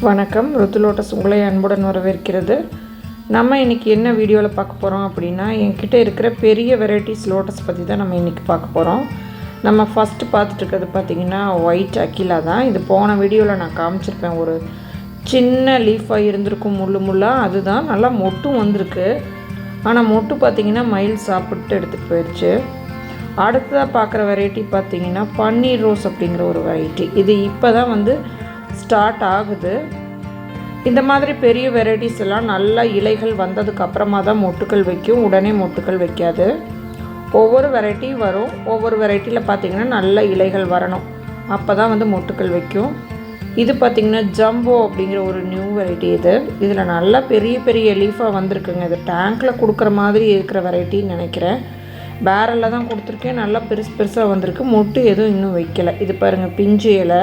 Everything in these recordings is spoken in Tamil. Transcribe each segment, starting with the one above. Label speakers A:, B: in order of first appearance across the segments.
A: வணக்கம். ருத்து லோட்டஸ் உங்களை அன்புடன் வரவேற்கிறது. நம்ம இன்றைக்கி என்ன வீடியோவில் பார்க்க போகிறோம் அப்படின்னா, என்கிட்ட இருக்கிற பெரிய வெரைட்டிஸ் லோட்டஸ் பற்றி தான் நம்ம இன்றைக்கி பார்க்க போகிறோம். நம்ம ஃபஸ்ட்டு பார்த்துட்டு இருக்கிறது பார்த்திங்கன்னா ஒயிட் அக்கிலா தான். இது போன வீடியோவில் நான் காமிச்சிருப்பேன். ஒரு சின்ன லீஃபாக இருந்திருக்கும் முள்ளாக, அதுதான் நல்லா மொட்டும் வந்திருக்கு. ஆனால் மொட்டு பார்த்திங்கன்னா மயில் சாப்பிட்டு எடுத்துகிட்டு போயிடுச்சு. அடுத்ததாக பார்க்குற வெரைட்டி பார்த்திங்கன்னா பன்னீர் ரோஸ் அப்படிங்கிற ஒரு வெரைட்டி. இது இப்போ தான் ஸ்டார்ட் ஆகுது. இந்த மாதிரி பெரிய வெரைட்டிஸ் எல்லாம் நல்ல இலைகள் வந்ததுக்கு அப்புறமா தான் மொட்டுக்கள் வைக்கும், உடனே மொட்டுக்கள் வைக்காது. ஒவ்வொரு வெரைட்டி வரும். ஒவ்வொரு வெரைட்டியில் பார்த்திங்கன்னா நல்ல இலைகள் வரணும், அப்போ தான் மொட்டுக்கள் வைக்கும். இது பார்த்திங்கன்னா ஜம்போ அப்படிங்கிற ஒரு நியூ வெரைட்டி. இதில் நல்லா பெரிய பெரிய லீஃபாக வந்திருக்குங்க. இது டேங்க்கில் கொடுக்குற மாதிரி இருக்கிற வெரைட்டின்னு நினைக்கிறேன். பேரலில் தான் கொடுத்துருக்கேன். நல்லா பெருசாக வந்திருக்கு. மொட்டு எதுவும் இன்னும் வைக்கலை. இது பாருங்கள், பிஞ்சு இலை.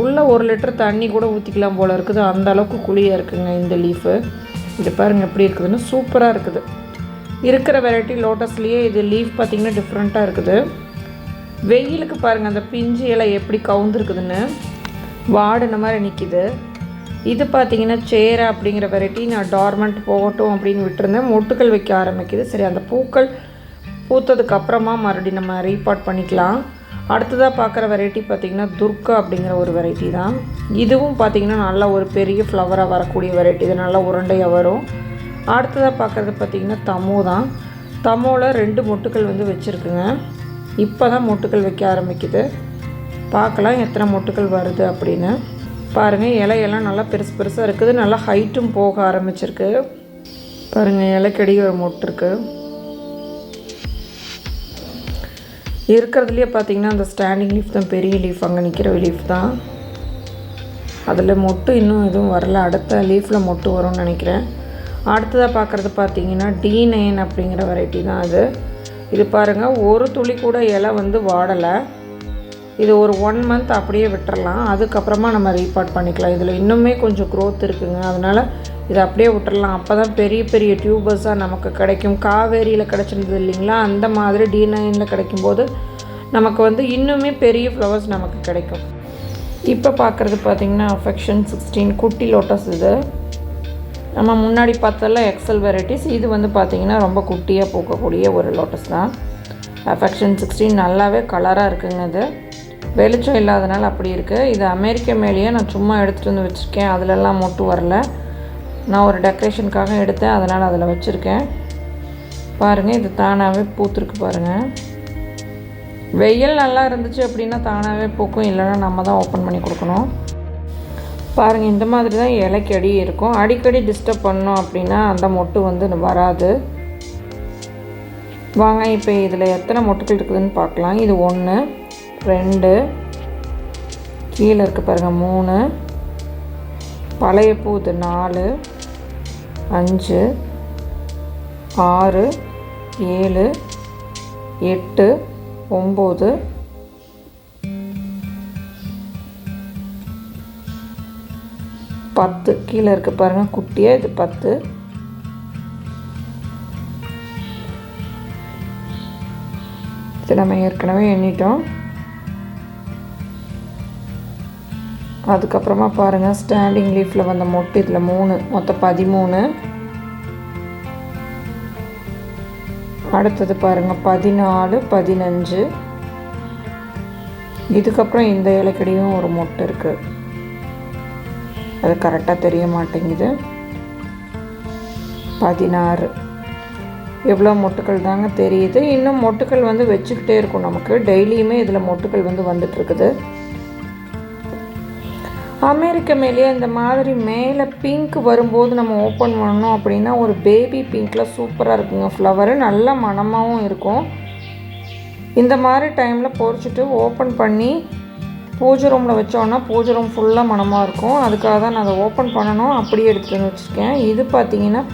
A: உள்ளே 1 லிட்டர் தண்ணி கூட ஊற்றிக்கலாம் போல் இருக்குது, அந்த அளவுக்கு குழியாக இருக்குங்க இந்த லீஃபு. இது பாருங்கள் எப்படி இருக்குதுன்னு, சூப்பராக இருக்குது. இருக்கிற வெரைட்டி லோட்டஸ்லேயே இது லீஃப் பார்த்திங்கன்னா டிஃப்ரெண்ட்டாக இருக்குது. வெயிலுக்கு பாருங்கள் அந்த பிஞ்சு இலை எப்படி கவுந்துருக்குதுன்னு, வாடின மாதிரி நிற்கிது. இது பார்த்திங்கன்னா சேரா அப்படிங்கிற வெரைட்டி. நான் டார்மெண்ட் போகட்டும் அப்படின்னு விட்டுருந்தேன். மொட்டுக்கள் வைக்க ஆரம்பிக்குது. சரி, அந்த பூக்கள் பூத்ததுக்கு அப்புறமா மறுபடியும் நம்ம ரீபாட் பண்ணிக்கலாம். அடுத்ததாக பார்க்குற வெரைட்டி பார்த்திங்கன்னா துர்கா அப்படிங்கிற ஒரு வெரைட்டி தான். இதுவும் பார்த்திங்கன்னா நல்லா ஒரு பெரிய ஃப்ளவராக வரக்கூடிய வெரைட்டி. இது நல்லா உருண்டையாக வரும். அடுத்ததாக பார்க்குறது பார்த்திங்கன்னா தமோ தான். தமோவில் 2 மொட்டுக்கள் வச்சுருக்குங்க. இப்போ தான் மொட்டுக்கள் வைக்க ஆரம்பிக்குது. பார்க்கலாம் எத்தனை மொட்டுக்கள் வருது அப்படின்னு. பாருங்கள், இலையெல்லாம் நல்லா பெருசாக இருக்குது. நல்லா ஹைட்டும் போக ஆரம்பிச்சிருக்கு. பாருங்கள், இலைக்கடி ஒரு மொட்டு இருக்குது. இருக்கிறதுலையே பார்த்திங்கன்னா அந்த ஸ்டாண்டிங் லீஃப் தான் பெரிய லீஃப், அங்கே நிற்கிற லீஃப் தான். அதில் மொட்டு இன்னும் எதுவும் வரல. அடுத்த லீஃபில் மொட்டு வரும்னு நினைக்கிறேன். அடுத்ததாக பார்க்குறது பார்த்திங்கன்னா D9 அப்படிங்கிற வெரைட்டி தான் அது. இது பாருங்கள், ஒரு துளி கூட இலை வாடலை. இது ஒரு 1 மந்த் அப்படியே விட்டுறலாம். அதுக்கப்புறமா நம்ம ரீபாட் பண்ணிக்கலாம். இதில் இன்னுமே கொஞ்சம் க்ரோத் இருக்குங்க. அதனால் இதை அப்படியே விட்டுறலாம். அப்போ தான் பெரிய பெரிய டியூபர்ஸாக நமக்கு கிடைக்கும். காவேரியில் கிடச்சிருந்தது இல்லைங்களா, அந்த மாதிரி D9 கிடைக்கும்போது நமக்கு இன்னுமே பெரிய ஃப்ளவர்ஸ் நமக்கு கிடைக்கும். இப்போ பார்க்குறது பார்த்திங்கன்னா அஃபெக்ஷன் 16 குட்டி லோட்டஸ். இது நம்ம முன்னாடி பார்த்ததெல்லாம் எக்ஸல் வெரைட்டிஸ். இது பார்த்திங்கன்னா ரொம்ப குட்டியாக பூக்கக்கூடிய ஒரு லோட்டஸ் தான். அஃபெக்ஷன் 16 நல்லாவே கலராக இருக்குங்க. இது வெளிச்சம் இல்லாதனால அப்படி இருக்குது. இது அமெரிக்க மேலேயே நான் சும்மா எடுத்துகிட்டு வச்சுருக்கேன். அதிலெல்லாம் மொட்டு வரல. நான் ஒரு டெக்கரேஷனுக்காக எடுத்தேன், அதனால் அதில் வச்சுருக்கேன். பாருங்கள், இது தானாகவே பூத்துருக்கு பாருங்கள். வெயில் நல்லா இருந்துச்சு அப்படின்னா தானாகவே பூக்கும், இல்லைன்னா நம்ம தான் ஓப்பன் பண்ணி கொடுக்கணும். பாருங்கள், இந்த மாதிரி தான் இலைக்கு அடி இருக்கும். அடிக்கடி டிஸ்டர்ப் பண்ணோம் அப்படின்னா அந்த மொட்டு வராது. வாங்க இப்போ இதில் எத்தனை மொட்டுக்கள் இருக்குதுன்னு பார்க்கலாம். இது 1 2 கீழே இருக்குது பாருங்கள் 3, பழைய பூ இது 4 5 6 7 8 9 10 கீழே இருக்குது பாருங்கள் குட்டியாக. இது 10. இது நம்ம ஏற்கனவே எண்ணிட்டோம். அதுக்கப்புறமா பாருங்கள் ஸ்டாண்டிங் லீஃபில் வந்த மொட்டு இதில் 3, மொத்தம் 13. அடுத்தது பாருங்கள் 14 15. இதுக்கப்புறம் இந்த இலைக்கடியும் ஒரு மொட்டு இருக்குது. அது கரெக்டாக தெரிய மாட்டேங்குது. 16. எவ்வளோ மொட்டுக்கள் தாங்க தெரியுது. இன்னும் மொட்டுக்கள் வச்சுக்கிட்டே இருக்கும். நமக்கு டெய்லியுமே இதில் மொட்டுக்கள் வந்துட்டுருக்குது. அமெரிக்க மேலேயே இந்த மாதிரி மேலே பிங்க் வரும்போது நம்ம ஓப்பன் பண்ணோம் அப்படின்னா ஒரு பேபி பிங்க்கில் சூப்பராக இருக்குங்க. ஃப்ளவரு நல்ல மணமாகவும் இருக்கும். இந்த மாதிரி டைமில் பொறிச்சிட்டு ஓப்பன் பண்ணி பூஜை ரூமில் வச்சோன்னா பூஜை ரூம் ஃபுல்லாக மணமாக இருக்கும். அதுக்காக தான் நான் அதை ஓப்பன் பண்ணணும், அப்படியே எடுத்துகிட்டு வச்சுருக்கேன். இது பார்த்திங்கன்னா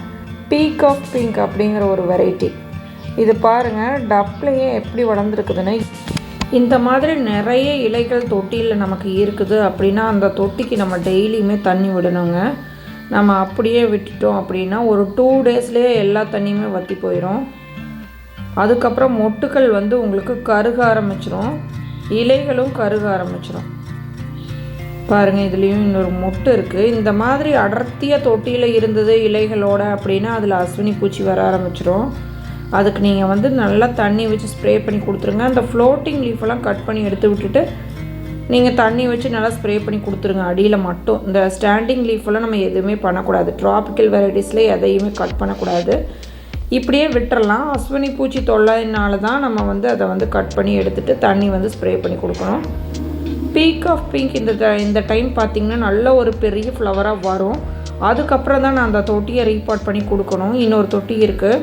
A: பீக் ஆஃப் பிங்க் அப்படிங்கிற ஒரு வெரைட்டி. இது பாருங்கள் டப்லையே எப்படி வளர்ந்துருக்குதுன்னு. இந்த மாதிரி நிறைய இலைகள் தொட்டியில் நமக்கு இருக்குது அப்படின்னா அந்த தொட்டிக்கு நம்ம டெய்லியுமே தண்ணி விடணுங்க. நம்ம அப்படியே விட்டுட்டோம் அப்படின்னா ஒரு 2 டேஸ்லேயே எல்லா தண்ணியுமே வற்றி போயிடும். அதுக்கப்புறம் மொட்டுக்கள் உங்களுக்கு கருக ஆரம்பிச்சிடும், இலைகளும் கருக ஆரம்பிச்சிடும். பாருங்கள், இதுலேயும் இன்னொரு மொட்டு இருக்குது. இந்த மாதிரி அடர்த்தியாக தொட்டியில் இருந்தது இலைகளோட அப்படின்னா அதில் அஸ்வினி பூச்சி வர ஆரம்பிச்சிடும். அதுக்கு நீங்கள் வந்து நல்லா தண்ணி வச்சு ஸ்ப்ரே பண்ணி கொடுத்துருங்க. அந்த ஃப்ளோட்டிங் லீஃபெல்லாம் கட் பண்ணி எடுத்து விட்டுட்டு நீங்கள் தண்ணி வச்சு நல்லா ஸ்ப்ரே பண்ணி கொடுத்துருங்க அடியில் மட்டும். இந்த ஸ்டாண்டிங் லீஃபெல்லாம் நம்ம எதுவுமே பண்ணக்கூடாது. ட்ராபிக்கல் வெரைட்டிஸில் எதையுமே கட் பண்ணக்கூடாது. இப்படியே விட்டுறலாம். அஸ்வினி பூச்சி தொல்லைனால தான் நம்ம வந்து அதை வந்து கட் பண்ணி எடுத்துகிட்டு தண்ணி வந்து ஸ்ப்ரே பண்ணி கொடுக்கணும். பீக் ஆஃப் பிங்க் இந்த டைம் பார்த்திங்கன்னா நல்ல ஒரு பெரிய ஃப்ளவராக வரும். அதுக்கப்புறம் தான் நான் அந்த தொட்டியை ரீபாட் பண்ணி கொடுக்கணும். இன்னொரு தொட்டி இருக்குது.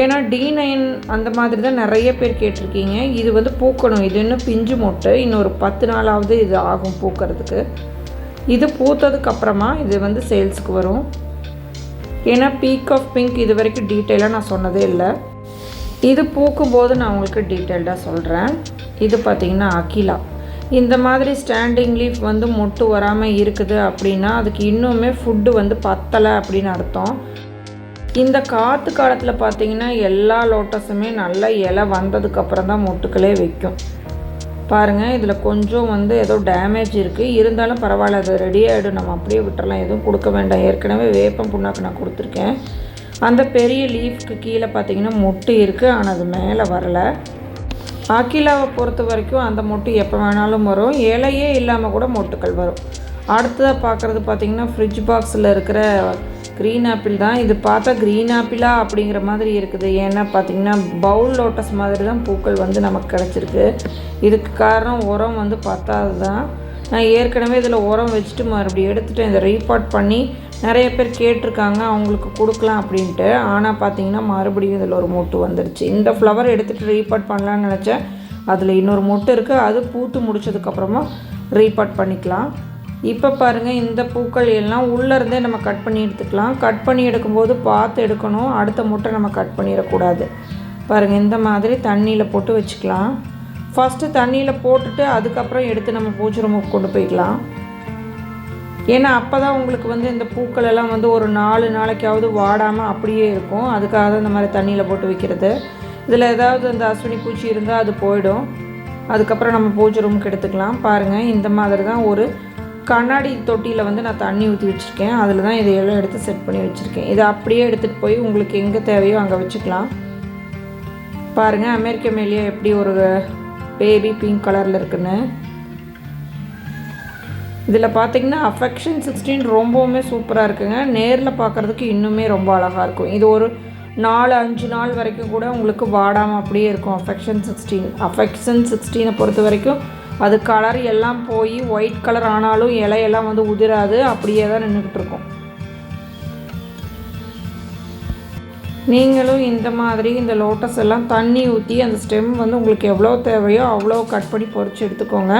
A: ஏன்னா D9 அந்த மாதிரி தான் நிறைய பேர் கேட்டிருக்கீங்க. இது வந்து பூக்கணும். இது இன்னும் பிஞ்சு மொட்டு. இன்னொரு 10 நாளாவது இது ஆகும் பூக்கிறதுக்கு. இது பூத்ததுக்கப்புறமா இது வந்து சேல்ஸுக்கு வரும். ஏன்னா பீக் ஆஃப் பிங்க் இது வரைக்கும் டீட்டெயிலாக நான் சொன்னதே இல்லை. இது பூக்கும்போது நான் உங்களுக்கு டீட்டெயில்டாக சொல்கிறேன். இது பார்த்திங்கன்னா அகிலா. இந்த மாதிரி ஸ்டாண்டிங் லீஃப் வந்து மொட்டு வராமல் இருக்குது அப்படின்னா அதுக்கு இன்னுமே ஃபுட்டு வந்து பத்தலை அப்படின்னு அர்த்தம். இந்த காற்று காலத்தில் பார்த்திங்கன்னா எல்லா லோட்டஸுமே நல்ல இலை வந்ததுக்கப்புறம் தான் மொட்டுக்களே வைக்கும். பாருங்கள், இதில் கொஞ்சம் வந்து ஏதோ டேமேஜ் இருக்குது. இருந்தாலும் பரவாயில்ல, அது ரெடி ஆகிடும். நம்ம அப்படியே விட்டுறலாம், எதுவும் கொடுக்க வேண்டாம். ஏற்கனவே வேப்பம் புண்ணாக்கு நான் கொடுத்துருக்கேன். அந்த பெரிய லீஃப்க்கு கீழே பார்த்திங்கன்னா மொட்டு இருக்குது, ஆனால் அது மேலே வரலை. அகிலாவை பொறுத்த வரைக்கும் அந்த மொட்டு எப்போ வேணாலும் வரும். இலையே இல்லாமல் கூட மொட்டுக்கள் வரும். அடுத்ததாக பார்க்குறது பார்த்திங்கன்னா ஃப்ரிட்ஜ் பாக்ஸில் இருக்கிற க்ரீன் ஆப்பிள் தான். இது பார்த்தா க்ரீன் ஆப்பிளா அப்படிங்கிற மாதிரி இருக்குது. ஏன்னா பார்த்திங்கன்னா பவுல் லோட்டஸ் மாதிரி தான் பூக்கள் வந்து நமக்கு கிடச்சிருக்கு. இதுக்கு காரணம் உரம் வந்து பத்தாது தான். நான் ஏற்கனவே இதில் உரம் வச்சுட்டு மறுபடியும் எடுத்துகிட்டு இதை ரீபாட் பண்ணி நிறைய பேர் கேட்டிருக்காங்க, அவங்களுக்கு கொடுக்கலாம் அப்படின்ட்டு. ஆனால் பார்த்திங்கன்னா மறுபடியும் இதில் ஒரு மொட்டு வந்துடுச்சு. இந்த ஃப்ளவர் எடுத்துகிட்டு ரீபாட் பண்ணலான்னு நினச்சேன். அதில் இன்னொரு மொட்டு இருக்குது. அது பூத்து முடிச்சதுக்கப்புறமா ரீபாட் பண்ணிக்கலாம். இப்போ பாருங்கள், இந்த பூக்கள் எல்லாம் உள்ளேருந்தே நம்ம கட் பண்ணி எடுத்துக்கலாம். கட் பண்ணி எடுக்கும்போது பார்த்து எடுக்கணும். அடுத்த மொட்டை நம்ம கட் பண்ணிடக்கூடாது. பாருங்கள், இந்த மாதிரி தண்ணியில் போட்டு வச்சுக்கலாம். ஃபஸ்ட்டு தண்ணியில் போட்டுட்டு அதுக்கப்புறம் எடுத்து நம்ம பூச்சி ரூமுக்கு கொண்டு போய்க்கலாம். ஏன்னா அப்போ தான் உங்களுக்கு வந்து இந்த பூக்கள் எல்லாம் வந்து ஒரு 4 நாளைக்காவது வாடாமல் அப்படியே இருக்கும். அதுக்காக தான் இந்த மாதிரி தண்ணியில் போட்டு வைக்கிறது. இதில் ஏதாவது அந்த அஸ்வினி பூச்சி இருந்தால் அது போயிடும். அதுக்கப்புறம் நம்ம பூச்சி ரூமுக்கு எடுத்துக்கலாம். பாருங்கள், இந்த மாதிரி தான் ஒரு கண்ணாடி தொட்டியில் வந்து நான் தண்ணி ஊற்றி வச்சுருக்கேன். அதில் தான் இதையெல்லாம் எடுத்து செட் பண்ணி வச்சுருக்கேன். இதை அப்படியே எடுத்துகிட்டு போய் உங்களுக்கு எங்கே தேவையோ அங்கே வச்சுக்கலாம். பாருங்கள், அமெரிக்க மேலியா எப்படி ஒரு பேபி பிங்க் கலரில் இருக்குன்னு. இதில் பார்த்திங்கன்னா அஃபெக்ஷன் 16 ரொம்பவுமே சூப்பராக இருக்குங்க. நேரில் பார்க்குறதுக்கு இன்னுமே ரொம்ப அழகாக இருக்கும். இது ஒரு 4-5 நாள் வரைக்கும் கூட உங்களுக்கு வாடாமல் அப்படியே இருக்கும். அஃபெக்ஷன் 16 பொறுத்த வரைக்கும் அது கலர் எல்லாம் போய் ஒயிட் கலர் ஆனாலும் இலையெல்லாம் வந்து உதிராது, அப்படியே தான் நின்றுக்கிட்டு இருக்கும். நீங்களும் இந்த மாதிரி இந்த லோட்டஸ் எல்லாம் தண்ணி ஊற்றி அந்த ஸ்டெம் வந்து உங்களுக்கு எவ்வளோ தேவையோ அவ்வளோ கட் பண்ணி பொறிச்சு எடுத்துக்கோங்க.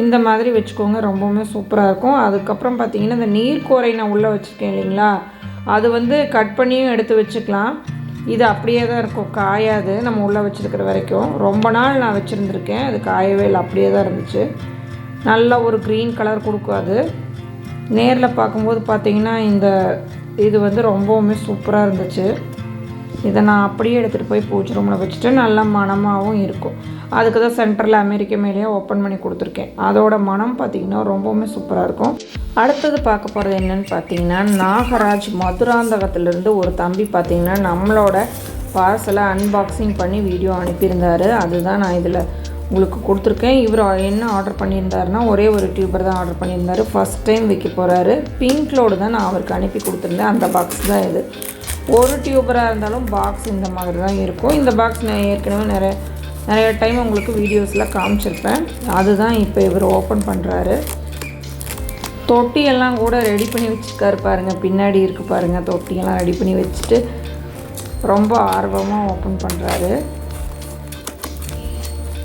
A: இந்த மாதிரி வச்சுக்கோங்க, ரொம்பவுமே சூப்பராக இருக்கும். அதுக்கப்புறம் பார்த்திங்கன்னா இந்த நீர்க்கோரை நான் உள்ளே வச்சுருக்கேன் இல்லைங்களா, அது வந்து கட் பண்ணியும் எடுத்து வச்சுக்கலாம். இது அப்படியே தான் இருக்கும், காயாது. நம்ம உள்ளே வச்சுருக்கிற வரைக்கும் ரொம்ப நாள் நான் வச்சுருந்துருக்கேன். அது காயவே இல்லை, அப்படியே தான் இருந்துச்சு. நல்ல ஒரு க்ரீன் கலர் கொடுக்கும். அது நேரில் பார்க்கும்போது பார்த்திங்கன்னா இது வந்து ரொம்பவுமே சூப்பராக இருந்துச்சு. இதை நான் அப்படியே எடுத்துகிட்டு போய் பூச்சி ரூமில் வச்சுட்டு நல்லா மணமாகவும் இருக்கும். அதுக்கு தான் சென்டரில் அமெரிக்க மேலேயே ஓப்பன் பண்ணி கொடுத்துருக்கேன். அதோட மனம் பார்த்திங்கன்னா ரொம்பவுமே சூப்பராக இருக்கும். அடுத்தது பார்க்க போகிறது என்னென்னு பார்த்தீங்கன்னா, நாகராஜ் மதுராந்தகத்திலேருந்து ஒரு தம்பி பார்த்திங்கன்னா நம்மளோட பார்சலை அன்பாக்சிங் பண்ணி வீடியோ அனுப்பியிருந்தார். அதுதான் நான் இதில் உங்களுக்கு கொடுத்துருக்கேன். இவர் என்ன ஆர்டர் பண்ணியிருந்தாருன்னா ஒரே ஒரு டியூபர் தான் ஆர்டர் பண்ணியிருந்தார். ஃபஸ்ட் டைம் வைக்க போகிறாரு. பிங்க்லோடு தான் நான் அவருக்கு அனுப்பி கொடுத்துருந்தேன். அந்த பாக்ஸ் தான் இது. ஒரு டியூபராக இருந்தாலும் பாக்ஸ் இந்த மாதிரி தான் இருக்கும். இந்த பாக்ஸ் நான் ஏற்கனவே நிறைய டைம் உங்களுக்கு வீடியோஸில் காமிச்சிருப்பேன். அதுதான் இப்போ இவர் ஓப்பன் பண்ணுறாரு. தொட்டியெல்லாம் கூட ரெடி பண்ணி வச்சுருக்காரு பாருங்கள். பின்னாடி இருக்குது பாருங்கள், தொட்டியெல்லாம் ரெடி பண்ணி வச்சுட்டு ரொம்ப ஆர்வமாக ஓப்பன் பண்ணுறாரு.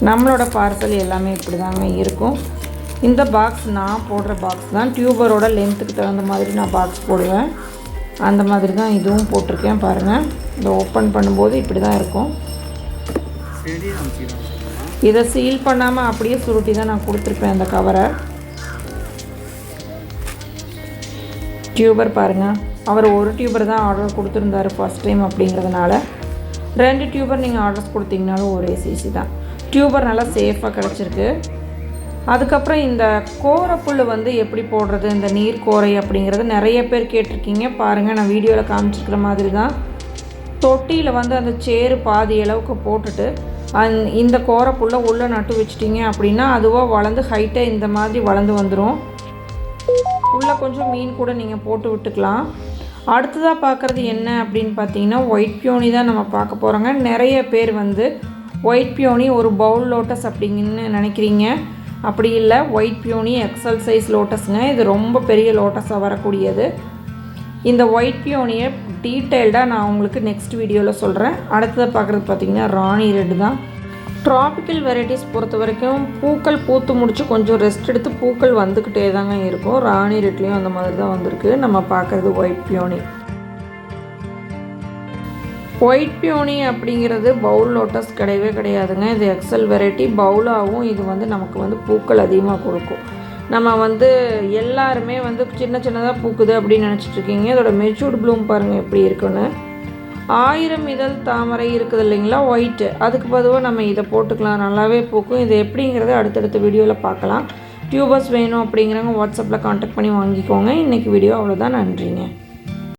A: நம்மளோட பார்சல் எல்லாமே இப்படி தாங்க இருக்கும். இந்த பாக்ஸ் நான் போடுற பாக்ஸ் தான். டியூபரோட லென்த்துக்கு தகுந்த மாதிரி நான் பாக்ஸ் போடுவேன். அந்த மாதிரி தான் இதுவும் போட்டிருக்கேன் பாருங்கள். இதை ஓப்பன் பண்ணும்போது இப்படி தான் இருக்கும். இதை சீல் பண்ணாமல் அப்படியே சுருட்டி தான் நான் கொடுத்துருப்பேன் அந்த கவரை. டியூபர் பாருங்கள், அவர் ஒரு டியூபர் தான் ஆர்டர் கொடுத்துருந்தாரு ஃபஸ்ட் டைம் அப்படிங்கிறதுனால. 2 டியூபர் நீங்கள் ஆர்டர்ஸ் கொடுத்தீங்கனாலும் ஒரே சிசி தான். டியூபர் நல்லா சேஃபாக கிடச்சிருக்கு. அதுக்கப்புறம் இந்த கோரைப்புல் வந்து எப்படி போடுறது, இந்த நீர் கோரை அப்படிங்கிறது நிறைய பேர் கேட்டிருக்கீங்க. பாருங்கள், நான் வீடியோவில் காமிச்சிருக்கிற மாதிரி தான் தொட்டியில் வந்து அந்த சேறு பாதி அளவுக்கு போட்டுட்டு இந்த கோரைப்புல்லை உள்ளே நட்டு வச்சிட்டிங்க அப்படின்னா அதுவாக வளர்ந்து ஹைட்டாக இந்த மாதிரி வளர்ந்து வந்துடும். உள்ளே கொஞ்சம் மீன் கூட நீங்கள் போட்டு விட்டுக்கலாம். அடுத்ததாக பார்க்குறது என்ன அப்படின்னு பார்த்தீங்கன்னா ஒயிட் பியோனி தான் நம்ம பார்க்க போகிறோங்க. நிறைய பேர் வந்து ஒயிட் பியோனி ஒரு பவுல் லோட்டஸ் அப்படிங்கன்னு நினைக்கிறீங்க. அப்படி இல்லை, ஒயிட் பியோனி எக்ஸல் சைஸ் லோட்டஸுங்க. இது ரொம்ப பெரிய லோட்டஸாக வரக்கூடியது. இந்த ஒயிட் பியோனியை டீட்டெயில்டாக நான் உங்களுக்கு நெக்ஸ்ட் வீடியோவில் சொல்கிறேன். அடுத்ததாக பார்க்குறது பார்த்திங்கன்னா ராணி ரெட் தான். ட்ராபிக்கல் வெரைட்டிஸ் பொறுத்த வரைக்கும் பூக்கள் பூத்து முடித்து கொஞ்சம் ரெஸ்ட் எடுத்து பூக்கள் வந்துக்கிட்டே தாங்க இருக்கும். ராணி ரெட்லேயும் அந்த மாதிரி தான் வந்திருக்கு. நம்ம பார்க்குறது ஒயிட் பியோனி. ஒயிட் பியோனி அப்படிங்கிறது பவுல் லோட்டஸ் கிடையவே கிடையாதுங்க. இது எக்ஸல் வெரைட்டி. பவுலாகவும் இது வந்து நமக்கு வந்து பூக்கள் அதிகமாக கொடுக்கும். நம்ம வந்து எல்லாருமே வந்து சின்ன சின்னதாக பூக்குது அப்படின்னு நினச்சிட்ருக்கீங்க. இதோட மெச்சூர்டு ப்ளூம் பாருங்கள் எப்படி இருக்குன்னு. 1000 இதழ் தாமரை இருக்குது இல்லைங்களா, ஒயிட்டு. அதுக்கு பொதுவாக நம்ம இதை போட்டுக்கலாம், நல்லாவே பூக்கும். இது எப்படிங்கிறத அடுத்தடுத்த வீடியோவில் பார்க்கலாம். டியூபர்ஸ் வேணும் அப்படிங்கிறவங்க வாட்ஸ்அப்பில் கான்டாக்ட் பண்ணி வாங்கிக்கோங்க. இன்றைக்கி வீடியோ அவ்வளோதான். நன்றிங்க.